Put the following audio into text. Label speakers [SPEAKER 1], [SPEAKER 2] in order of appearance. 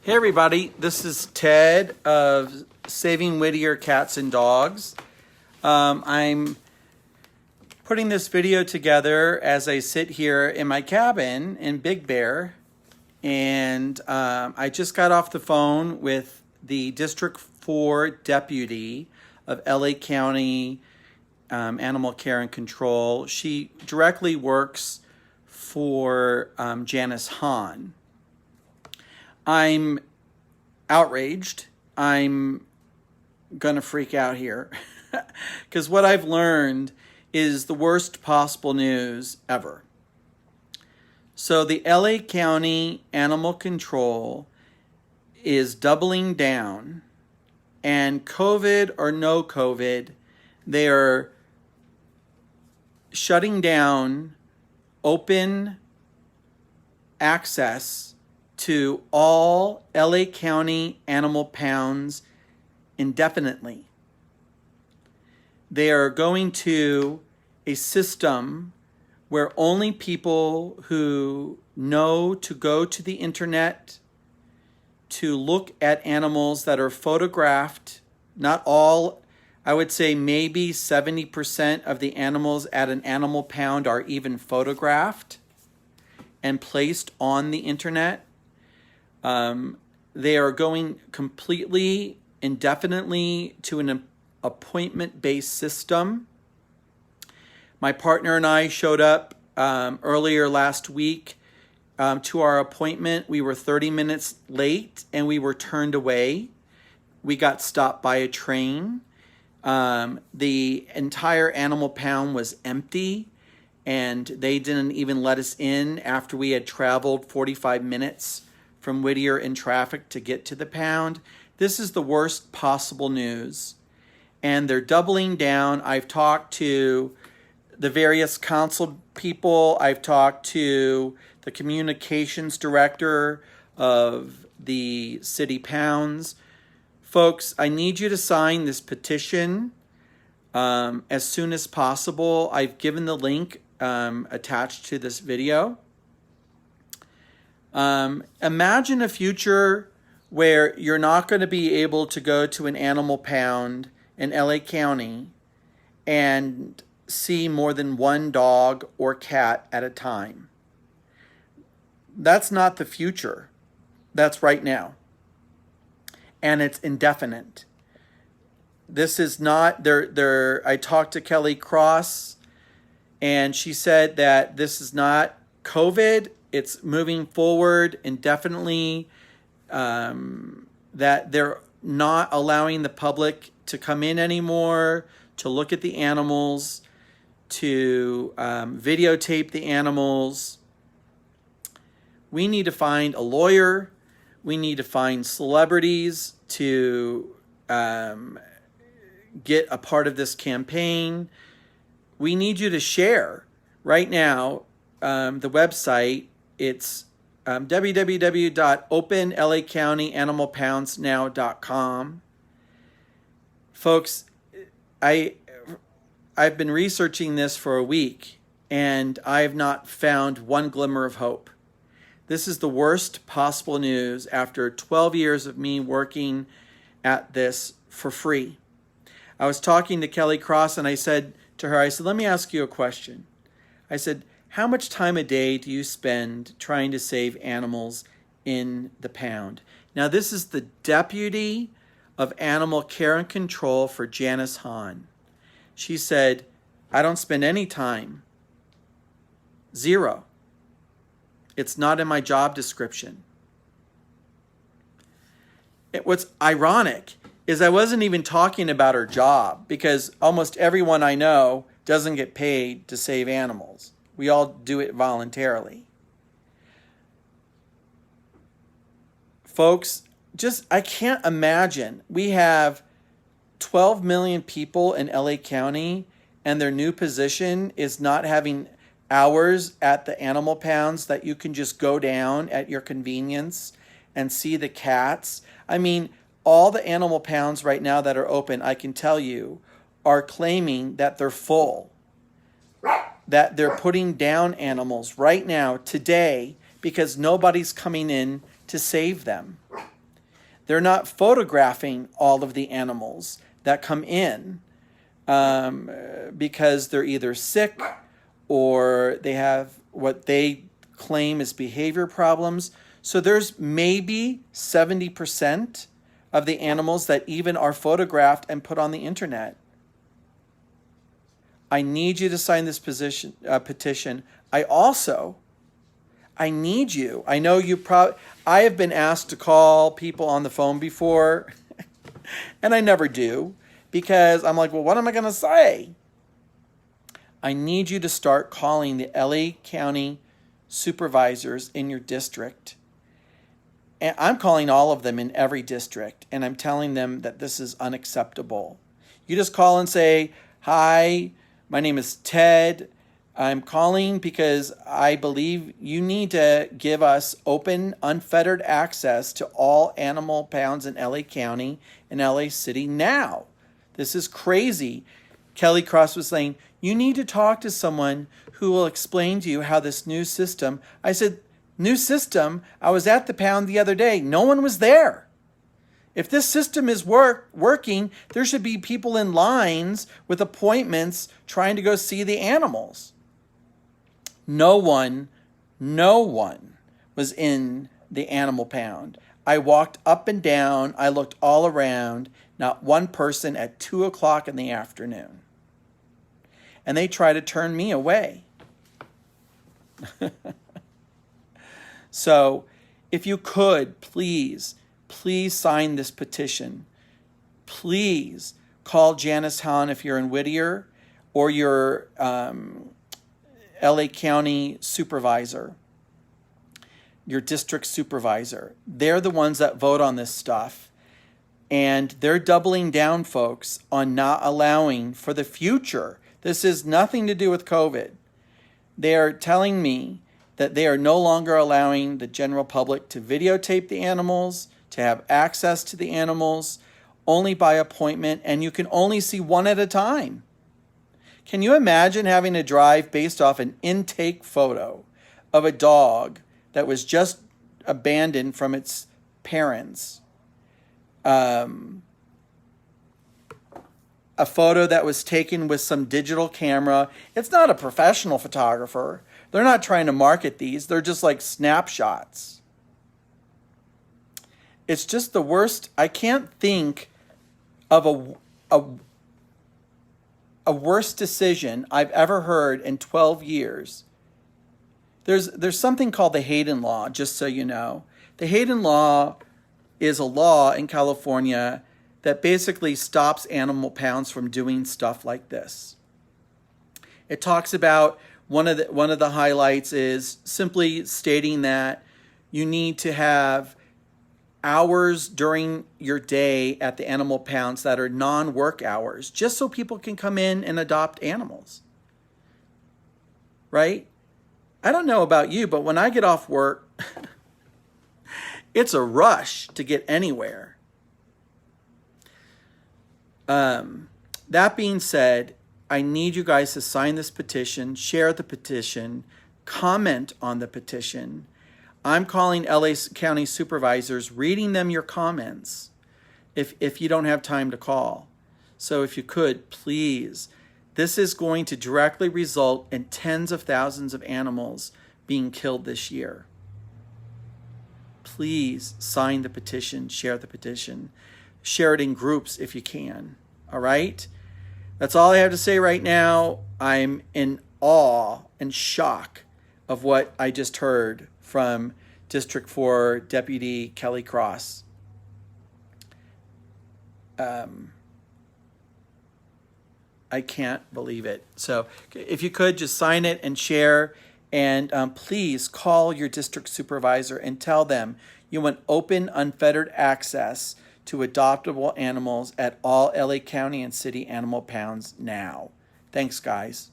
[SPEAKER 1] Hey everybody, this is Ted of Saving Whittier Cats and Dogs. I'm putting this video together as I sit here in my cabin in Big Bear, and I just got off the phone with the District 4 deputy of LA County Animal Care and Control. She directly works for Janice Hahn. I'm outraged. I'm gonna freak out here because what I've learned is the worst possible news ever. So the LA County Animal Control is doubling down, and COVID or no COVID, they are shutting down open access to all LA County animal pounds indefinitely. They are going to a system where only people who know to go to the internet to look at animals that are photographed, not all, I would say maybe 70% of the animals at an animal pound are even photographed and placed on the internet. They are going completely indefinitely to an appointment-based system. My partner and I showed up earlier last week to our appointment. We were 30 minutes late and we were turned away. We got stopped by a train. The entire animal pound was empty, and they didn't even let us in after we had traveled 45 minutes from Whittier in traffic to get to the pound. This is the worst possible news, and they're doubling down. I've talked to the various council people. I've talked to the communications director of the city pounds. Folks, I need you to sign this petition as soon as possible. I've given the link attached to this video. Imagine a future where you're not going to be able to go to an animal pound in LA County and see more than one dog or cat at a time. That's not the future. That's right now. And it's indefinite. This is not, I talked to Kelly Cross, and she said that this is not COVID. It's moving forward indefinitely, that they're not allowing the public to come in anymore, to look at the animals, to videotape the animals. We need to find a lawyer. We need to find celebrities to get a part of this campaign. We need you to share. Right now, the website, it's www.openlacountyanimalpoundsnow.com. Folks, I've been researching this for a week, and I have not found one glimmer of hope. This is the worst possible news after 12 years of me working at this for free. I was talking to Kelly Cross, and I said to her, let me ask you a question. I said, how much time a day do you spend trying to save animals in the pound? Now, this is the deputy of Animal Care and Control for Janice Hahn. She said, I don't spend any time. Zero. It's not in my job description. What's ironic is I wasn't even talking about her job, because almost everyone I know doesn't get paid to save animals. We all do it voluntarily. Folks, I can't imagine. We have 12 million people in LA County, and their new position is not having hours at the animal pounds that you can just go down at your convenience and see the cats. I mean, all the animal pounds right now that are open, I can tell you, are claiming that they're full, that they're putting down animals right now, today, because nobody's coming in to save them. They're not photographing all of the animals that come in because they're either sick or they have what they claim is behavior problems. So there's maybe 70% of the animals that even are photographed and put on the internet. I need you to sign this petition. I need you. I know I have been asked to call people on the phone before, and I never do, because I'm like, well, what am I going to say? I need you to start calling the LA County supervisors in your district. And I'm calling all of them in every district, and I'm telling them that this is unacceptable. You just call and say, hi, my name is Ted. I'm calling because I believe you need to give us open, unfettered access to all animal pounds in LA County and LA City now. This is crazy. Kelly Cross was saying, you need to talk to someone who will explain to you how this new system. I said, new system? I was at the pound the other day. No one was there. If this system is working, there should be people in lines with appointments trying to go see the animals. No one was in the animal pound. I walked up and down. I looked all around. Not one person at 2 o'clock in the afternoon. And they try to turn me away. So if you could, please sign this petition. Please call Janice Hahn if you're in Whittier, or your LA County supervisor, your district supervisor. They're the ones that vote on this stuff. And they're doubling down, folks, on not allowing for the future. This has nothing to do with COVID. They are telling me that they are no longer allowing the general public to videotape the animals, to have access to the animals, only by appointment, and you can only see one at a time. Can you imagine having to drive based off an intake photo of a dog that was just abandoned from its parents? A photo that was taken with some digital camera. It's not a professional photographer. They're not trying to market these. They're just like snapshots. It's just the worst. I can't think of a worse decision I've ever heard in 12 years. There's something called the Hayden Law, just so you know. The Hayden Law is a law in California that basically stops animal pounds from doing stuff like this. It talks about one of the highlights is simply stating that you need to have hours during your day at the animal pounds that are non-work hours, just so people can come in and adopt animals. Right? I don't know about you, but when I get off work, it's a rush to get anywhere. That being said, I need you guys to sign this petition, share the petition, comment on the petition. I'm calling LA County supervisors, reading them your comments if you don't have time to call. So if you could, please. This is going to directly result in tens of thousands of animals being killed this year. Please sign the petition, share the petition. Share it in groups if you can. All right? That's all I have to say right now. I'm in awe and shock of what I just heard from District 4 Deputy Kelly Cross. I can't believe it. So if you could just sign it and share, and please call your district supervisor and tell them you want open, unfettered access to adoptable animals at all LA County and City animal pounds now. Thanks, guys.